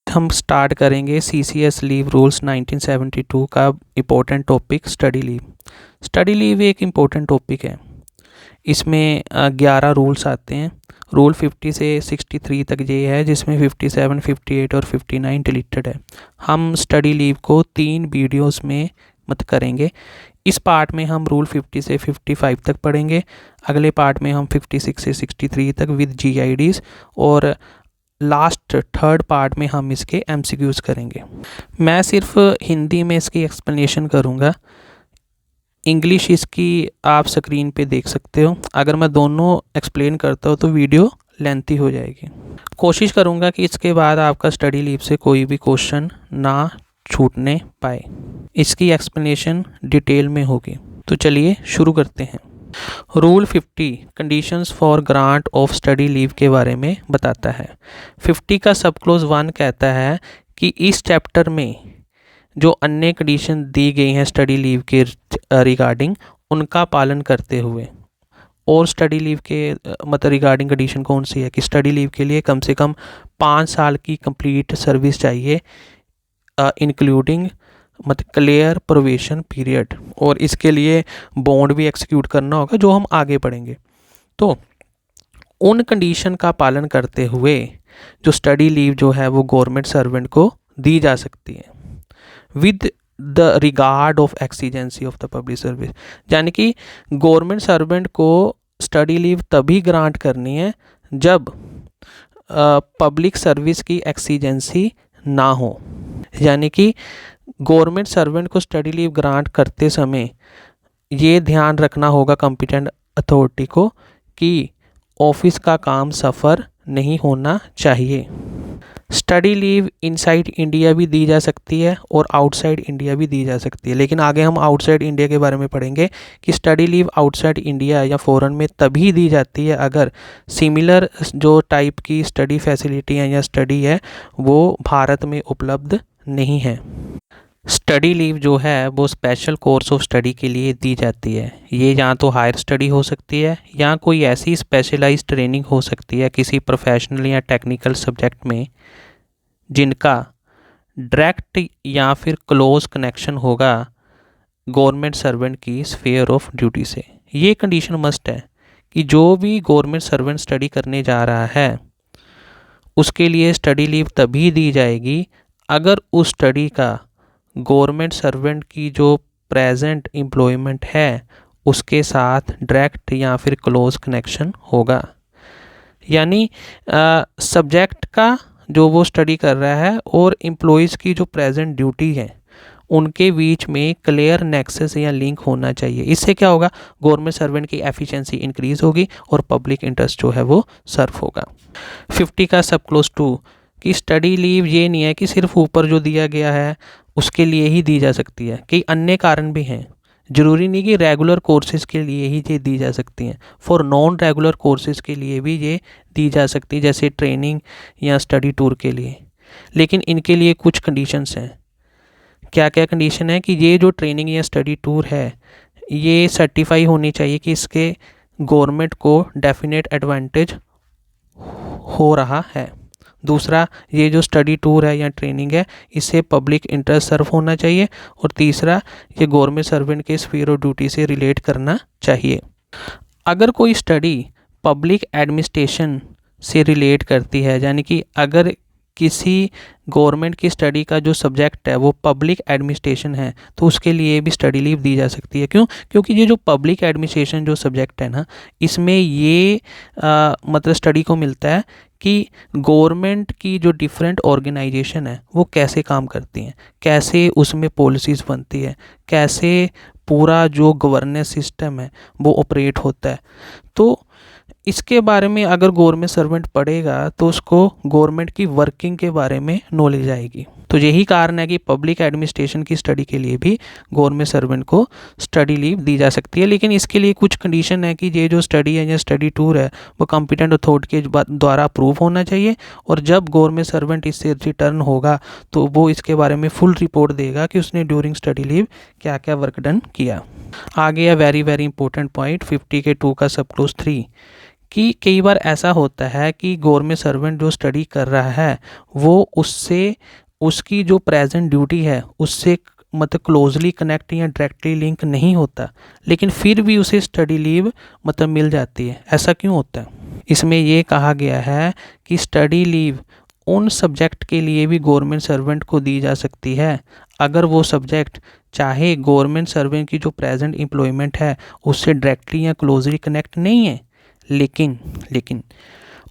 हम स्टार्ट करेंगे CCS leave rules 1972 का important topic study leave. Study leave एक इम्पोर्टेंट टॉपिक है। इसमें 11 रूल्स आते हैं। रूल 50 से 63 तक ये है, जिसमें 57, 58 और 59 डिलीटेड है। हम स्टडी लीव को 3 वीडियोस में करेंगे। इस पार्ट में हम रूल 50 से 55 तक पढ़ेंगे। अगले पार्ट में हम 56 से 63 तक विद GIDs, और लास्ट थर्ड पार्ट में हम इसके MCQs करेंगे। मैं सिर्फ हिंदी में इसकी एक्सप्लेनेशन करूँगा। इंग्लिश इसकी आप स्क्रीन पे देख सकते हो। अगर मैं दोनों एक्सप्लेन करता हूँ तो वीडियो लेंथी हो जाएगी। कोशिश करूँगा कि इसके बाद आपका स्टडी लीव से कोई भी क्वेश्चन ना छूटने पाए। इसकी एक्सप्लेनेशन डिटेल में होगी। तो चलिए शुरू करते हैं। Rule 50 conditions for grant of study leave के बारे में बताता है। 50 का सब क्लोज 1 कहता है कि इस चैप्टर में जो अन्य कंडीशन दी गई हैं स्टडी लीव के रिगार्डिंग, उनका पालन करते हुए। और स्टडी लीव के रिगार्डिंग कंडीशन कौन सी है कि स्टडी लीव के लिए कम से कम 5 साल की कंप्लीट सर्विस चाहिए, इंक्लूडिंग क्लियर प्रोबेशन पीरियड, और इसके लिए बॉन्ड भी एक्सिक्यूट करना होगा, जो हम आगे पढ़ेंगे। तो उन कंडीशन का पालन करते हुए जो स्टडी लीव जो है वो गवर्नमेंट सर्वेंट को दी जा सकती है with the regard of exigency of the public service. यानी कि गवर्नमेंट सर्वेंट को स्टडी लीव तभी ग्रांट करनी है जब पब्लिक सर्विस की एक्सीजेंसी ना हो। यानी कि गवर्नमेंट सर्वेंट को स्टडी लीव ग्रांट करते समय ये ध्यान रखना होगा कॉम्पिटेंट अथॉरिटी को कि ऑफिस का काम सफ़र नहीं होना चाहिए। स्टडी लीव इनसाइड इंडिया भी दी जा सकती है और आउटसाइड इंडिया भी दी जा सकती है, लेकिन आगे हम आउटसाइड इंडिया के बारे में पढ़ेंगे कि स्टडी लीव आउटसाइड इंडिया या फॉरेन में तभी दी जाती है अगर सिमिलर जो टाइप की स्टडी फैसिलिटी है या स्टडी है वो भारत में उपलब्ध नहीं है। स्टडी लीव जो है वो स्पेशल कोर्स ऑफ स्टडी के लिए दी जाती है। ये या तो हायर स्टडी हो सकती है या कोई ऐसी स्पेशलाइज्ड ट्रेनिंग हो सकती है किसी प्रोफेशनल या टेक्निकल सब्जेक्ट में जिनका डायरेक्ट या फिर क्लोज कनेक्शन होगा गवर्नमेंट सर्वेंट की स्फीयर ऑफ ड्यूटी से। ये कंडीशन मस्ट है कि जो भी गवर्नमेंट सर्वेंट स्टडी करने जा रहा है उसके लिए स्टडी लीव तभी दी जाएगी अगर उस स्टडी का गवर्नमेंट सर्वेंट की जो प्रेजेंट एम्प्लॉयमेंट है उसके साथ डायरेक्ट या फिर क्लोज कनेक्शन होगा। यानी सब्जेक्ट का जो वो स्टडी कर रहा है और एम्प्लॉयज़ की जो प्रेजेंट ड्यूटी है उनके बीच में क्लियर नेक्सस या लिंक होना चाहिए। इससे क्या होगा, गवर्नमेंट सर्वेंट की एफिशिएंसी इंक्रीज़ होगी और पब्लिक इंटरेस्ट जो है वो सर्व होगा। 50 का सब क्लोज 2 कि स्टडी लीव ये नहीं है कि सिर्फ ऊपर जो दिया गया है उसके लिए ही दी जा सकती है, कई अन्य कारण भी हैं। ज़रूरी नहीं कि रेगुलर कोर्सेज़ के लिए ही ये दी जा सकती हैं, फॉर नॉन रेगुलर कोर्सेज़ के लिए भी ये दी जा सकती है, जैसे ट्रेनिंग या स्टडी टूर के लिए। लेकिन इनके लिए कुछ कंडीशंस हैं। क्या क्या कंडीशन है कि ये जो ट्रेनिंग या स्टडी टूर है ये सर्टिफाई होनी चाहिए कि इसके गवर्नमेंट को डेफिनेट एडवांटेज हो रहा है। दूसरा, ये जो स्टडी टूर है या ट्रेनिंग है इससे पब्लिक इंटरेस्ट सर्व होना चाहिए। और तीसरा, ये गवर्नमेंट सर्वेंट के स्फीयर ऑफ ड्यूटी से रिलेट करना चाहिए। अगर कोई स्टडी पब्लिक एडमिनिस्ट्रेशन से रिलेट करती है, यानी कि अगर किसी गवर्नमेंट की स्टडी का जो सब्जेक्ट है वो पब्लिक एडमिनिस्ट्रेशन है तो उसके लिए भी स्टडी लीव दी जा सकती है। क्यों? क्योंकि ये जो पब्लिक एडमिनिस्ट्रेशन जो सब्जेक्ट है ना, इसमें ये स्टडी को मिलता है कि गवर्नमेंट की जो डिफरेंट ऑर्गेनाइजेशन है वो कैसे काम करती हैं, कैसे उसमें पॉलिसीज़ बनती है, कैसे पूरा जो गवर्नेंस सिस्टम है वो ऑपरेट होता है। तो इसके बारे में अगर गवर्नमेंट सर्वेंट पढ़ेगा तो उसको गवर्नमेंट की वर्किंग के बारे में नॉलेज आएगी। तो यही कारण है कि पब्लिक एडमिनिस्ट्रेशन की स्टडी के लिए भी गवर्नमेंट सर्वेंट को स्टडी लीव दी जा सकती है। लेकिन इसके लिए कुछ कंडीशन है कि ये जो स्टडी है या स्टडी टूर है वो कॉम्पिटेंट अथॉरिटी के द्वारा अप्रूव होना चाहिए, और जब गवर्नमेंट सर्वेंट इससे रिटर्न होगा तो वो इसके बारे में फुल रिपोर्ट देगा कि उसने ड्यूरिंग स्टडी लीव क्या क्या वर्क डन किया। आगे है वेरी वेरी इंपॉर्टेंट पॉइंट 50 के 2 का सब क्लोज 3 कि कई बार ऐसा होता है कि गवर्नमेंट सर्वेंट जो स्टडी कर रहा है वो उससे उसकी जो प्रेजेंट ड्यूटी है उससे मतलब क्लोजली कनेक्ट या डायरेक्टली लिंक नहीं होता, लेकिन फिर भी उसे स्टडी लीव मतलब मिल जाती है। ऐसा क्यों होता है? इसमें ये कहा गया है कि स्टडी लीव उन सब्जेक्ट के लिए भी गवर्नमेंट सर्वेंट को दी जा सकती है अगर वो सब्जेक्ट चाहे गवर्नमेंट सर्वेंट की जो प्रेजेंट एम्प्लॉयमेंट है उससे डायरेक्टली या क्लोजली कनेक्ट नहीं है, लेकिन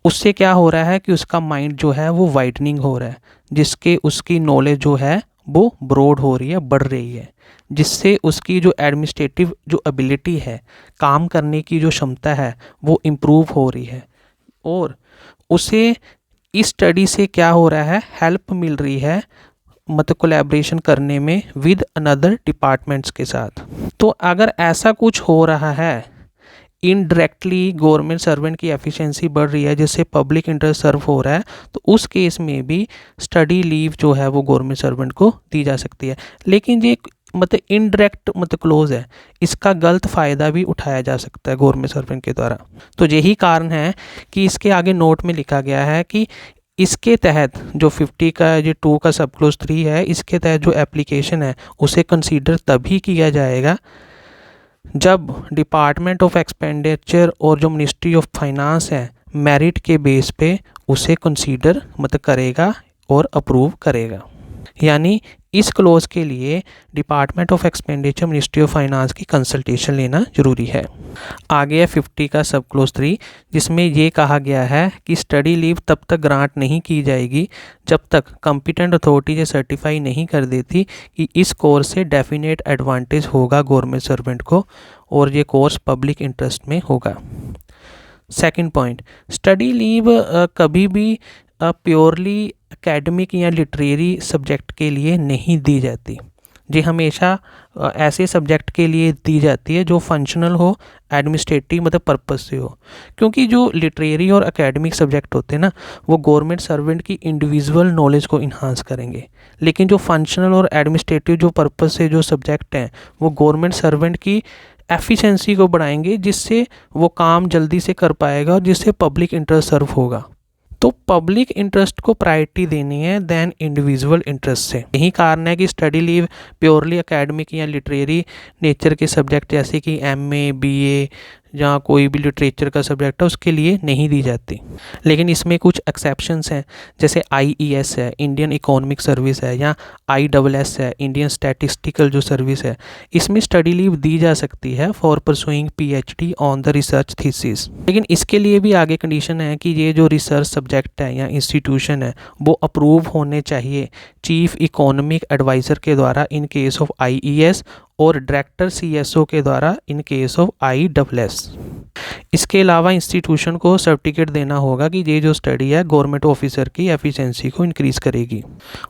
उससे क्या हो रहा है कि उसका माइंड जो है वो वाइडनिंग हो रहा है, जिसके उसकी नॉलेज जो है वो ब्रॉड हो रही है, बढ़ रही है, जिससे उसकी जो एडमिनिस्ट्रेटिव जो एबिलिटी है, काम करने की जो क्षमता है वो इम्प्रूव हो रही है और उसे इस स्टडी से क्या हो रहा है, हेल्प मिल रही है मतलब कोलैबोरेशन करने में विद अनदर डिपार्टमेंट्स के साथ। तो अगर ऐसा कुछ हो रहा है, इनडायरेक्टली गवर्नमेंट सर्वेंट की एफिशिएंसी बढ़ रही है जिससे पब्लिक इंटरेस्ट सर्व हो रहा है, तो उस केस में भी स्टडी लीव जो है वो गवर्नमेंट सर्वेंट को दी जा सकती है। लेकिन ये मतलब इनडायरेक्ट मतलब क्लोज है, इसका गलत फ़ायदा भी उठाया जा सकता है गवर्नमेंट सर्वेंट के द्वारा। तो यही कारण है कि इसके आगे नोट में लिखा गया है कि इसके तहत जो 50 का जो 2 का सब क्लोज 3 है, इसके तहत जो एप्लीकेशन है उसे कंसीडर तभी किया जाएगा जब डिपार्टमेंट ऑफ एक्सपेंडिचर और जो मिनिस्ट्री ऑफ फाइनेंस है मेरिट के बेस पे उसे कंसीडर मतलब करेगा और अप्रूव करेगा। यानी इस क्लोज के लिए department of expenditure ministry of finance की कंसल्टेशन लेना जरूरी है। आगे है 50 का सब क्लोज 3, जिसमें ये कहा गया है कि स्टडी लीव तब तक ग्रांट नहीं की जाएगी जब तक कॉम्पिटेंट अथॉरिटी ये सर्टिफाई नहीं कर देती कि इस कोर्स से डेफिनेट एडवांटेज होगा गवर्नमेंट सर्वेंट को और ये कोर्स पब्लिक इंटरेस्ट में होगा। सेकंड पॉइंट, स्टडी लीव कभी भी प्योरली एकेडमिक या लिटरेरी सब्जेक्ट के लिए नहीं दी जाती। ये हमेशा ऐसे सब्जेक्ट के लिए दी जाती है जो फंक्शनल हो, एडमिनिस्ट्रेटिव मतलब पर्पस से हो, क्योंकि जो लिटरेरी और एकेडमिक सब्जेक्ट होते हैं ना वो गवर्नमेंट सर्वेंट की इंडिविजुअल नॉलेज को इन्हांस करेंगे, लेकिन जो फंक्शनल और एडमिनिस्ट्रेटिव जो पर्पस से जो सब्जेक्ट हैं वो गवर्नमेंट सर्वेंट की एफिशिएंसी को बढ़ाएंगे, जिससे वो काम जल्दी से कर पाएगा और जिससे पब्लिक इंटरेस्ट सर्व होगा। तो पब्लिक इंटरेस्ट को प्रायोरिटी देनी है देन इंडिविजुअल इंटरेस्ट से। यही कारण है कि स्टडी लीव प्योरली एकेडमिक या लिटरेरी नेचर के सब्जेक्ट जैसे कि एमए, बीए या कोई भी लिटरेचर का सब्जेक्ट है उसके लिए नहीं दी जाती। लेकिन इसमें कुछ एक्सेप्शंस हैं, जैसे आईईएस है, इंडियन इकोनॉमिक सर्विस है, या आईडब्ल्यूएस है, इंडियन स्टैटिस्टिकल जो सर्विस है, इसमें स्टडी लीव दी जा सकती है for pursuing PhD on the research thesis. लेकिन इसके लिए भी आगे कंडीशन है कि ये जो रिसर्च सब्जेक्ट है या इंस्टीट्यूशन है वो अप्रूव होने चाहिए चीफ इकोनॉमिक एडवाइज़र के द्वारा इन केस ऑफ आईईएस और डायरेक्टर सीएसओ के द्वारा इन केस ऑफ आईडब्ल्यूएस। इसके अलावा इंस्टीट्यूशन को सर्टिफिकेट देना होगा कि ये जो स्टडी है गवर्नमेंट ऑफिसर की एफिशिएंसी को इंक्रीज़ करेगी।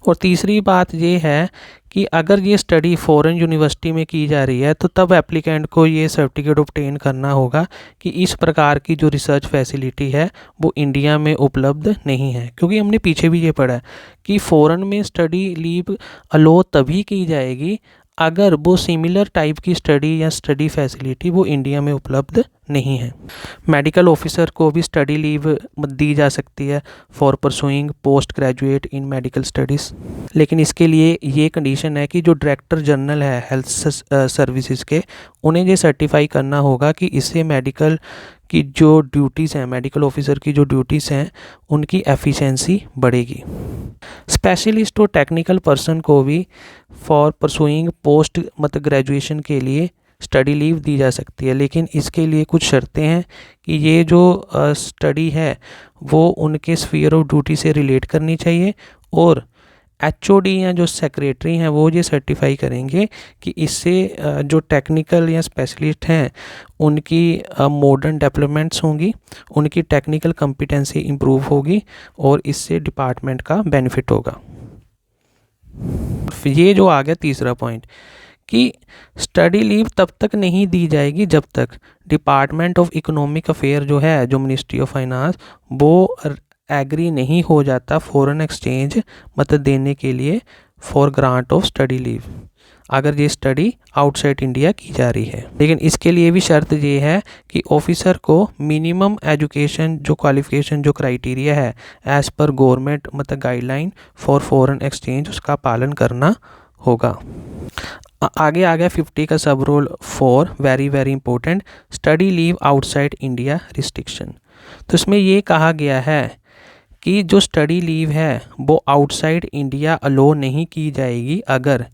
और तीसरी बात ये है कि अगर ये स्टडी फॉरेन यूनिवर्सिटी में की जा रही है तो तब एप्लीकेंट को ये सर्टिफिकेट ऑब्टेन करना होगा कि इस प्रकार की जो रिसर्च फैसिलिटी है वो इंडिया में उपलब्ध नहीं है, क्योंकि हमने पीछे भी ये पढ़ा है कि फ़ॉरेन में स्टडी लीव अलो तभी की जाएगी अगर वो सिमिलर टाइप की स्टडी या स्टडी फैसिलिटी वो इंडिया में उपलब्ध नहीं है। मेडिकल ऑफिसर को भी स्टडी लीव दी जा सकती है for pursuing post graduate in medical studies, लेकिन इसके लिए ये कंडीशन है कि जो डायरेक्टर जनरल है हेल्थ सर्विसेज के, उन्हें ये सर्टिफाई करना होगा कि इससे मेडिकल की जो ड्यूटीज़ हैं, मेडिकल ऑफिसर की जो ड्यूटीज़ हैं उनकी एफिशिएंसी बढ़ेगी। स्पेशलिस्ट और टेक्निकल पर्सन को भी फॉर परसुइंग पोस्ट मतलब ग्रेजुएशन के लिए स्टडी लीव दी जा सकती है, लेकिन इसके लिए कुछ शर्तें हैं कि ये जो स्टडी है वो उनके स्फीयर ऑफ ड्यूटी से रिलेट करनी चाहिए और एचओडी या जो सेक्रेटरी हैं वो ये सर्टिफाई करेंगे कि इससे जो टेक्निकल या स्पेशलिस्ट हैं उनकी मॉडर्न डेवलपमेंट्स होंगी, उनकी टेक्निकल कॉम्पिटेंसी इम्प्रूव होगी और इससे डिपार्टमेंट का बेनिफिट होगा। ये जो आ गया तीसरा पॉइंट कि स्टडी लीव तब तक नहीं दी जाएगी जब तक डिपार्टमेंट ऑफ इकोनॉमिक अफेयर जो है, जो मिनिस्ट्री ऑफ फाइनेंस, वो एग्री नहीं हो जाता फॉरेन एक्सचेंज मतलब देने के लिए for grant of study leave. अगर ये स्टडी आउटसाइड इंडिया की जा रही है। लेकिन इसके लिए भी शर्त ये है कि ऑफिसर को मिनिमम एजुकेशन जो क्वालिफिकेशन जो क्राइटेरिया है एज़ पर गवर्नमेंट मतलब गाइडलाइन फॉर फॉरेन एक्सचेंज उसका पालन करना होगा। आगे आ गया 50 का सब rule 4, very very important, study leave outside India restriction. तो इसमें ये कहा गया है कि जो स्टडी लीव है वो आउटसाइड इंडिया अलो नहीं की जाएगी अगर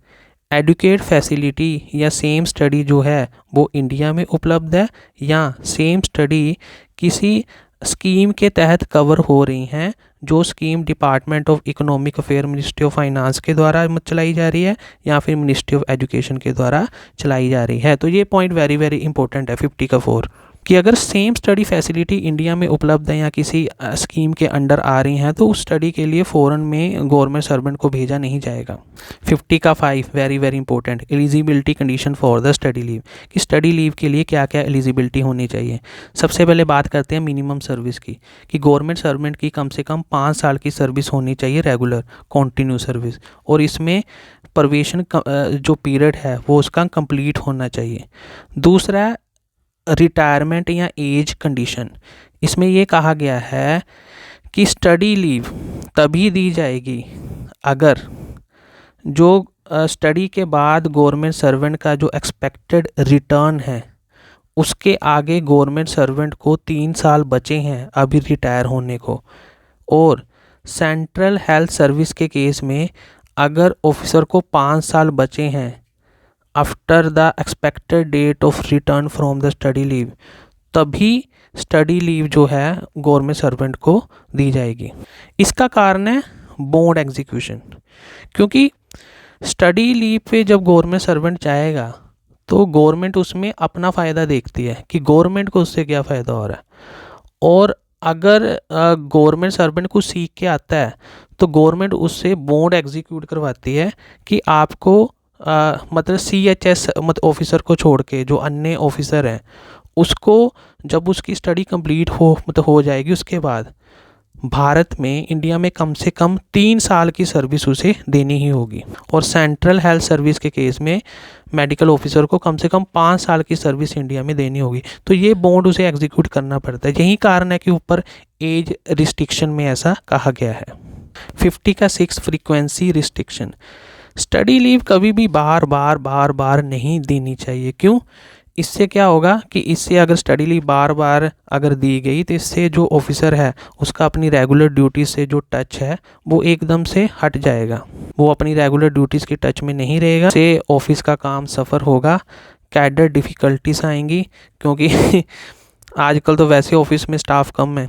एडुकेट फैसिलिटी या सेम स्टडी जो है वो इंडिया में उपलब्ध है या सेम स्टडी किसी स्कीम के तहत कवर हो रही हैं जो scheme department of economic affair ministry of finance के द्वारा चलाई जा रही है या फिर मिनिस्ट्री ऑफ एजुकेशन के द्वारा चलाई जा रही है। तो ये पॉइंट वेरी वेरी इंपॉर्टेंट है 50 का 4 कि अगर सेम स्टडी फैसिलिटी इंडिया में उपलब्ध है या किसी स्कीम के अंडर आ रही हैं तो उस स्टडी के लिए फ़ौरन में गवर्नमेंट सर्वेंट को भेजा नहीं जाएगा। 50 का 5 very very important, eligibility condition for the study leave कि स्टडी लीव के लिए क्या क्या एलिजिबिलिटी होनी चाहिए। सबसे पहले बात करते हैं मिनिमम सर्विस की कि गवर्नमेंट सर्वेंट की कम से कम 5 साल की सर्विस होनी चाहिए, रेगुलर कॉन्टीन्यू सर्विस, और इसमें प्रोबेशन जो पीरियड है वो उसका कंप्लीट होना चाहिए। दूसरा रिटायरमेंट या एज कंडीशन, इसमें ये कहा गया है कि स्टडी लीव तभी दी जाएगी अगर जो स्टडी के बाद गवर्नमेंट सर्वेंट का जो एक्सपेक्टेड रिटर्न है उसके आगे गवर्नमेंट सर्वेंट को 3 साल बचे हैं अभी रिटायर होने को, और सेंट्रल हेल्थ सर्विस के केस में अगर ऑफिसर को 5 साल बचे हैं after the expected date of return from the study leave तभी स्टडी लीव जो है गवर्नमेंट सर्वेंट को दी जाएगी। इसका कारण है बॉन्ड एग्जीक्यूशन, क्योंकि स्टडी लीव पे जब गवर्नमेंट सर्वेंट जाएगा तो गवर्नमेंट उसमें अपना फ़ायदा देखती है कि गवर्नमेंट को उससे क्या फ़ायदा हो रहा है, और अगर गवर्नमेंट सर्वेंट कुछ सीख के आता है तो गवर्नमेंट उससे बॉन्ड एग्जीक्यूट करवाती है कि आपको मतलब CHS मतलब ऑफिसर को छोड़ के जो अन्य ऑफिसर हैं उसको जब उसकी स्टडी कंप्लीट हो जाएगी उसके बाद भारत में इंडिया में कम से कम 3 साल की सर्विस उसे देनी ही होगी, और सेंट्रल हेल्थ सर्विस के केस में मेडिकल ऑफिसर को कम से कम 5 साल की सर्विस इंडिया में देनी होगी। तो ये बॉन्ड उसे एग्जीक्यूट करना पड़ता है, यही कारण है कि ऊपर एज रिस्ट्रिक्शन में ऐसा कहा गया है। 50 का 6 फ्रीक्वेंसी रिस्ट्रिक्शन, स्टडी लीव कभी भी बार बार नहीं देनी चाहिए। क्यों? इससे क्या होगा कि इससे अगर स्टडी लीव बार बार अगर दी गई तो इससे जो ऑफिसर है उसका अपनी रेगुलर ड्यूटी से जो टच है वो एकदम से हट जाएगा, वो अपनी रेगुलर ड्यूटीज़ के टच में नहीं रहेगा, से ऑफिस का काम सफ़र होगा, कैडर डिफ़िकल्टीज आएंगी क्योंकि आजकल तो वैसे ऑफिस में स्टाफ कम है।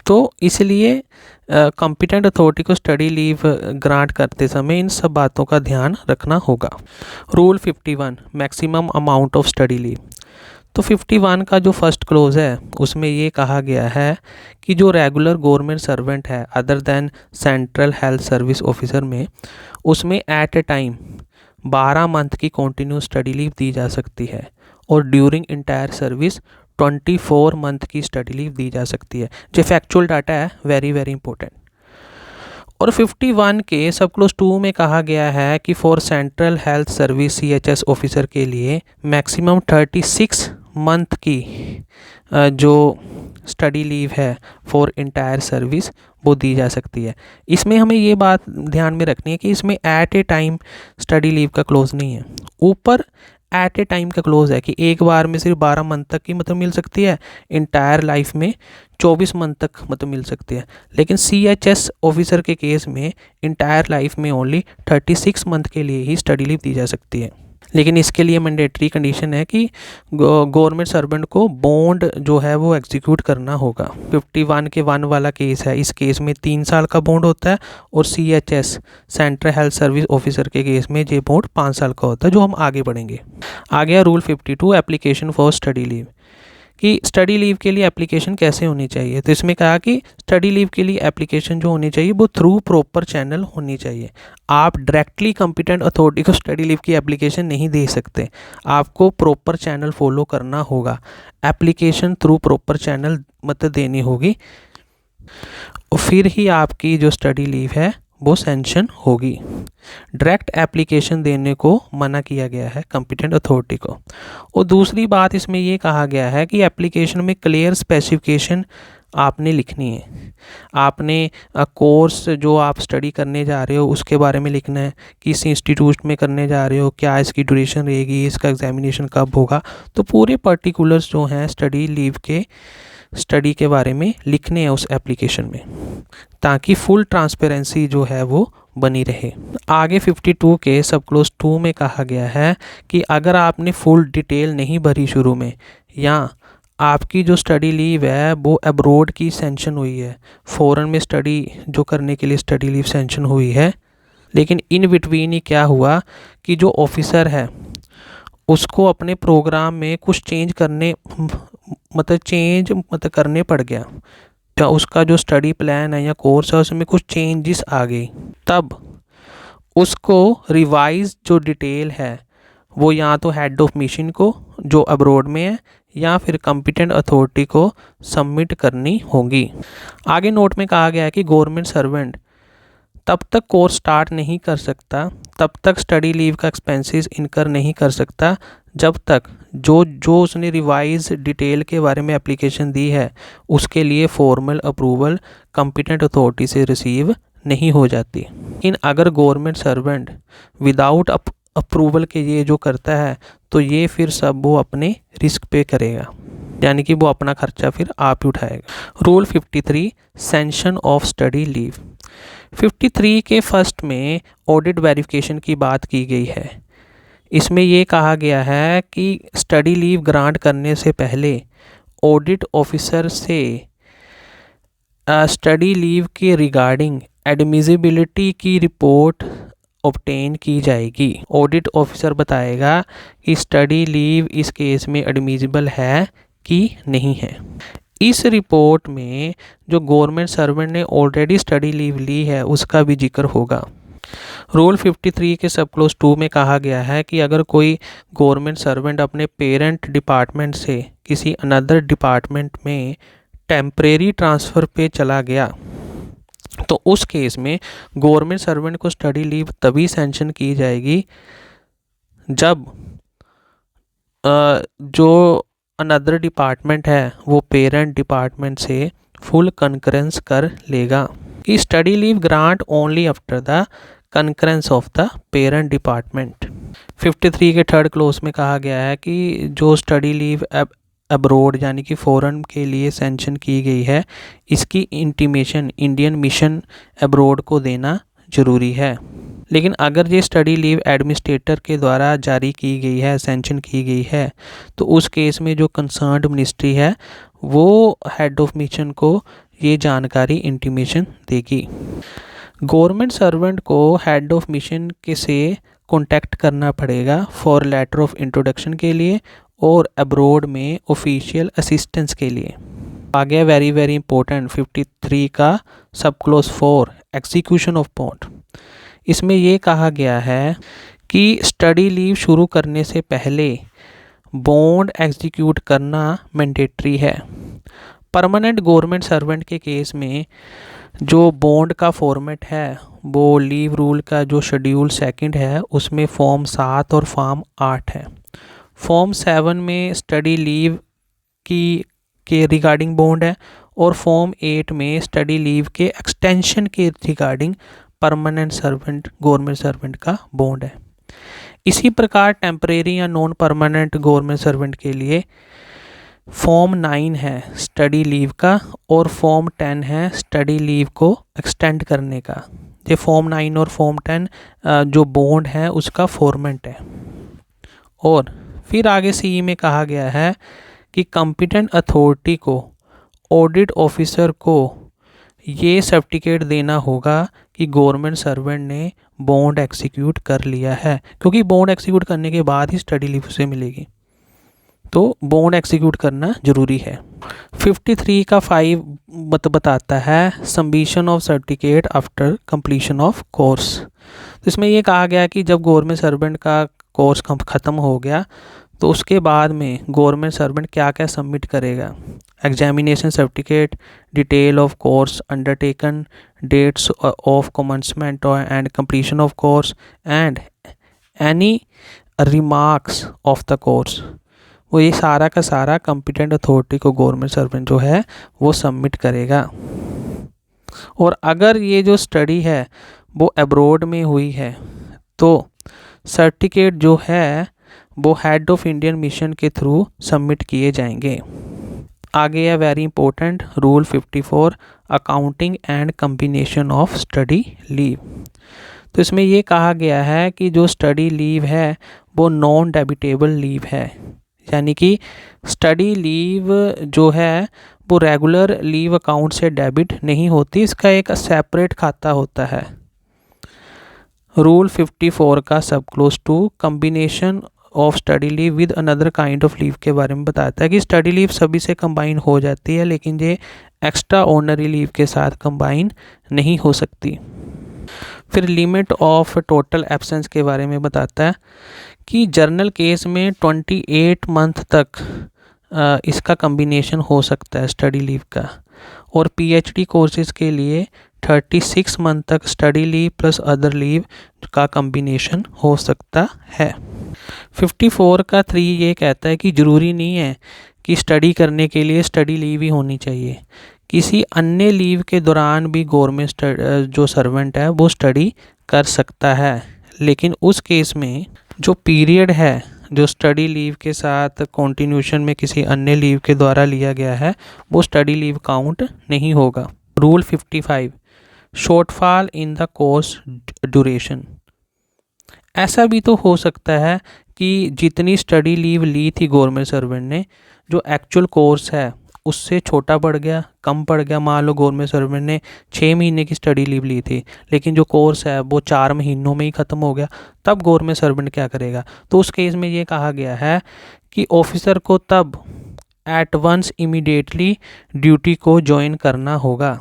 तो इसलिए कॉम्पिटेंट अथॉरिटी को स्टडी लीव ग्रांट करते समय इन सब बातों का ध्यान रखना होगा। Rule 51 maximum amount of study leave, तो 51 का जो फर्स्ट क्लोज है उसमें ये कहा गया है कि जो रेगुलर गवर्नमेंट सर्वेंट है other than central health service officer में उसमें एट ए टाइम 12 मंथ की कॉन्टीन्यू स्टडी लीव दी जा सकती है, और ड्यूरिंग इंटायर सर्विस 24 मंथ की स्टडी लीव दी जा सकती है। जो फैक्चुअल डाटा है वेरी वेरी इंपॉर्टेंट। और 51 के सब क्लोज 2 में कहा गया है कि for central health service CHS officer के लिए मैक्सिमम 36 मंथ की जो स्टडी लीव है फॉर इंटायर सर्विस वो दी जा सकती है। इसमें हमें ये बात ध्यान में रखनी है कि इसमें at a time study leave का क्लोज नहीं है, ऊपर एट ए टाइम का क्लोज है कि एक बार में सिर्फ 12 मंथ तक की मतलब मिल सकती है, इंटायर लाइफ में 24 मंथ तक मतलब मिल सकती है। लेकिन CHS ऑफिसर के केस में इंटायर लाइफ में ओनली 36 मंथ के लिए ही स्टडी लीव दी जा सकती है। लेकिन इसके लिए मैंडेटरी कंडीशन है कि गवर्नमेंट सर्वेंट को बॉन्ड जो है वो एग्जीक्यूट करना होगा। 51 के 1 वाला केस है, इस केस में 3 साल का बॉन्ड होता है, और CHS central health service officer के केस में ये बॉन्ड 5 साल का होता है, जो हम आगे बढ़ेंगे। आ गया rule 52 application for study leave, कि स्टडी लीव के लिए एप्लीकेशन कैसे होनी चाहिए। तो इसमें कहा कि स्टडी लीव के लिए एप्लीकेशन जो होनी चाहिए वो थ्रू प्रॉपर चैनल होनी चाहिए। आप डायरेक्टली कॉम्पिटेंट अथॉरिटी को स्टडी लीव की एप्लीकेशन नहीं दे सकते, आपको प्रॉपर चैनल फॉलो करना होगा, एप्लीकेशन थ्रू प्रॉपर चैनल मतलब देनी होगी, और फिर ही आपकी जो स्टडी लीव है वो सैंक्शन होगी। डायरेक्ट एप्लीकेशन देने को मना किया गया है कॉम्पिटेंट अथॉरिटी को। और दूसरी बात इसमें ये कहा गया है कि एप्लीकेशन में क्लियर स्पेसिफिकेशन आपने लिखनी है। आपने कोर्स जो आप स्टडी करने जा रहे हो उसके बारे में लिखना है, किस इंस्टीट्यूट में करने जा रहे हो, क्या इसकी ड्यूरेशन रहेगी, इसका एग्जामिनेशन कब होगा। तो पूरे पर्टिकुलर्स जो हैं स्टडी के बारे में लिखने हैं उस एप्लीकेशन में, ताकि फुल ट्रांसपेरेंसी जो है वो बनी रहे। आगे 52 के सब क्लोज 2 में कहा गया है कि अगर आपने फुल डिटेल नहीं भरी शुरू में, या आपकी जो स्टडी लीव है वो अब्रोड की सैंक्शन हुई है, फ़ॉरेन में स्टडी जो करने के लिए स्टडी लीव सैंक्शन हुई है, लेकिन इन बिटवीन ही क्या हुआ कि जो ऑफिसर है उसको अपने प्रोग्राम में कुछ चेंज करने करने पड़ गया, तो उसका जो स्टडी प्लान है या कोर्स है उसमें कुछ चेंजेस आ गई, तब उसको रिवाइज जो डिटेल है वो या तो हेड ऑफ मिशन को जो अब्रोड में है या फिर कॉम्पिटेंट अथॉरिटी को सबमिट करनी होगी। आगे नोट में कहा गया है कि गवर्नमेंट सर्वेंट तब तक कोर्स स्टार्ट नहीं कर सकता, तब तक स्टडी लीव का एक्सपेंसेस इनकर नहीं कर सकता, जब तक जो उसने रिवाइज डिटेल के बारे में एप्लीकेशन दी है उसके लिए फॉर्मल अप्रूवल कॉम्पिटेंट अथॉरिटी से रिसीव नहीं हो जाती। लेकिन अगर गवर्नमेंट सर्वेंट विदाउट अप्रूवल के ये जो करता है तो ये फिर सब वो अपने रिस्क पे करेगा, यानी कि वो अपना खर्चा फिर आप ही उठाएगा। Rule 53 sanction of study leave. 53 के फर्स्ट में ऑडिट वेरिफिकेशन की बात की गई है। इसमें ये कहा गया है कि स्टडी लीव ग्रांट करने से पहले ऑडिट ऑफिसर से स्टडी लीव के रिगार्डिंग एडमिसिबिलिटी की रिपोर्ट ऑब्टेन की जाएगी। ऑडिट ऑफिसर बताएगा कि स्टडी लीव इस केस में एडमिसिबल है कि नहीं है। इस रिपोर्ट में जो गवर्नमेंट सर्वेंट ने ऑलरेडी स्टडी लीव ली है उसका भी जिक्र होगा। रूल 53 के सब क्लोज 2 में कहा गया है कि अगर कोई गवर्नमेंट सर्वेंट अपने पेरेंट डिपार्टमेंट से किसी अनदर डिपार्टमेंट में टेम्परेरी ट्रांसफ़र पे चला गया तो उस केस में गवर्नमेंट सर्वेंट को स्टडी लीव तभी सैंक्शन की जाएगी जब जो अनदर डिपार्टमेंट है वो पेरेंट डिपार्टमेंट से फुल कंकरेंस कर लेगा। कि study leave grant only after the concurrence of the parent department. 53 के थर्ड क्लोज में कहा गया है कि जो स्टडी लीव अब्रोड यानी कि फ़ॉरेन के लिए सैंक्शन की गई है, इसकी इंटीमेशन इंडियन मिशन अब्रोड को देना ज़रूरी है। लेकिन अगर ये स्टडी लीव एडमिनिस्ट्रेटर के द्वारा जारी की गई है, सैंक्शन की गई है, तो उस केस में जो कंसर्न्ड मिनिस्ट्री है वो हेड ऑफ मिशन को ये जानकारी इंटीमेशन देगी। गवर्नमेंट सर्वेंट को हेड ऑफ मिशन के से कॉन्टैक्ट करना पड़ेगा फॉर लेटर ऑफ इंट्रोडक्शन के लिए और अब्रोड में ऑफिशियल असिस्टेंस के लिए। आगे वेरी वेरी इंपॉर्टेंट 53 का सब क्लोज 4 एग्जीक्यूशन ऑफ बॉन्ड। इसमें ये कहा गया है कि स्टडी लीव शुरू करने से पहले बॉन्ड एग्जीक्यूट करना मैंडेटरी है। परमानेंट गवर्नमेंट सर्वेंट के केस में जो बॉन्ड का फॉर्मेट है वो लीव रूल का जो शेड्यूल 2 है उसमें फॉर्म 7 और फॉर्म 8 है। फॉर्म 7 में स्टडी लीव के रिगार्डिंग बॉन्ड है और फॉर्म 8 में स्टडी लीव के एक्सटेंशन के regarding permanent servant government servant का बॉन्ड है। इसी प्रकार टेम्परेरी या नॉन परमानेंट गवर्नमेंट सर्वेंट के लिए फॉर्म 9 है स्टडी लीव का और फॉर्म 10 है स्टडी लीव को एक्सटेंड करने का। ये फॉर्म 9 और फॉर्म 10 जो बॉन्ड है उसका फॉर्मेट है। और फिर आगे सी में कहा गया है कि कॉम्पिटेंट अथॉरिटी को ऑडिट ऑफिसर को ये सर्टिफिकेट देना होगा कि गवर्नमेंट सर्वेंट ने बॉन्ड एग्जीक्यूट कर लिया है, क्योंकि बॉन्ड एग्जीक्यूट करने के बाद ही स्टडी लीव उसे मिलेगी, तो बॉन्ड एग्जीक्यूट करना ज़रूरी है। 53 का 5 बताता है submission of certificate after completion of course. तो इसमें ये कहा गया कि जब गवर्नमेंट सर्वेंट का कोर्स ख़त्म हो गया तो उसके बाद में गवर्नमेंट सर्वेंट क्या क्या सबमिट करेगा। Examination certificate, detail of course undertaken, dates of commencement and completion of course and any remarks of the course. वो ये सारा का सारा कॉम्पिटेंट अथॉरिटी को गवर्नमेंट सर्वेंट जो है वो सबमिट करेगा। और अगर ये जो स्टडी है वो अब्रॉड में हुई है तो सर्टिफिकेट जो है वो हेड ऑफ इंडियन मिशन के थ्रू सबमिट किए जाएंगे। आगे है very important rule 54 accounting and combination of study leave. तो इसमें ये कहा गया है कि जो स्टडी लीव है वो नॉन डेबिटेबल लीव है, यानी कि स्टडी लीव जो है वो रेगुलर लीव अकाउंट से डेबिट नहीं होती, इसका एक सेपरेट खाता होता है। रूल 54 का सब close 2 combination of study leave with another kind of leave के बारे में बताता है कि स्टडी लीव सभी से कंबाइन हो जाती है, लेकिन ये एक्स्ट्रा ऑर्डिनरी लीव के साथ कंबाइन नहीं हो सकती। फिर लिमिट ऑफ टोटल एब्सेंस के बारे में बताता है कि जर्नल केस में 28 मंथ तक इसका कम्बिनेशन हो सकता है स्टडी लीव का, और पीएचडी कोर्सेज के लिए 36 मंथ तक study leave plus other leave का कम्बिनेशन हो सकता है। 54 का 3 ये कहता है कि ज़रूरी नहीं है कि स्टडी करने के लिए स्टडी लीव ही होनी चाहिए, किसी अन्य लीव के दौरान भी गवर्नमेंट जो सर्वेंट है वो स्टडी कर सकता है, लेकिन उस केस में जो पीरियड है जो स्टडी लीव के साथ कॉन्टिन्यूशन में किसी अन्य लीव के द्वारा लिया गया है वो स्टडी लीव काउंट नहीं होगा। Rule 55 shortfall in the course duration. ऐसा भी तो हो सकता है कि जितनी स्टडी लीव ली थी गवर्नमेंट सर्वेंट ने, जो एक्चुअल कोर्स है उससे छोटा पड़ गया, कम पड़ गया। मान लो गवर्नमेंट सर्वेंट ने 6 महीने की स्टडी लीव ली थी, लेकिन जो कोर्स है वो 4 महीनों में ही ख़त्म हो गया, तब गवर्नमेंट सर्वेंट क्या करेगा? तो उस केस में ये कहा गया है कि ऑफिसर को तब एट वंस इमीडिएटली ड्यूटी को ज्वाइन करना होगा,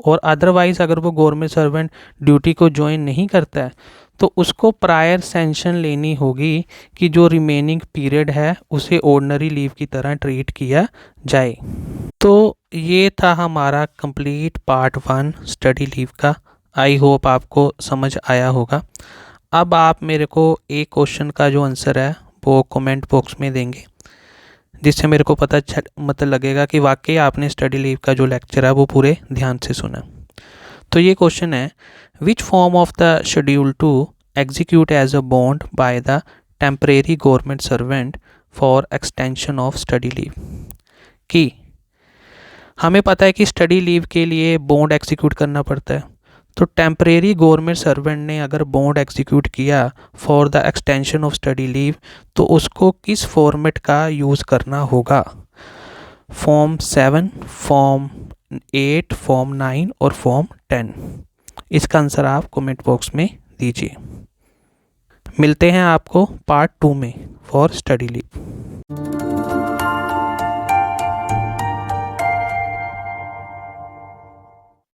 और अदरवाइज़ अगर वो गवर्नमेंट सर्वेंट ड्यूटी को ज्वाइन नहीं करता है तो उसको प्रायर सेंशन लेनी होगी कि जो रिमेनिंग पीरियड है उसे ऑर्डिनरी लीव की तरह ट्रीट किया जाए। तो ये था हमारा कंप्लीट पार्ट 1 स्टडी लीव का। आई होप आपको समझ आया होगा। अब आप मेरे को एक क्वेश्चन का जो आंसर है वो कमेंट बॉक्स में देंगे, जिससे मेरे को पता मतलब लगेगा कि वाकई आपने स्टडी लीव का जो लेक्चर है वो पूरे ध्यान से सुना। तो ये क्वेश्चन है, which form of the schedule to execute as a bond by the temporary government servant for extension of study leave. कि हमें पता है कि स्टडी लीव के लिए बॉन्ड एग्जीक्यूट करना पड़ता है, तो टेम्परेरी गवर्नमेंट सर्वेंट ने अगर बॉन्ड एग्जीक्यूट किया for the extension of study leave तो उसको किस फॉर्मेट का यूज़ करना होगा? फॉर्म 7, फॉर्म 8, फॉर्म 9 और फॉर्म 10। इसका आंसर आप कमेंट बॉक्स में दीजिए। मिलते हैं आपको पार्ट 2 में फॉर स्टडी लीव।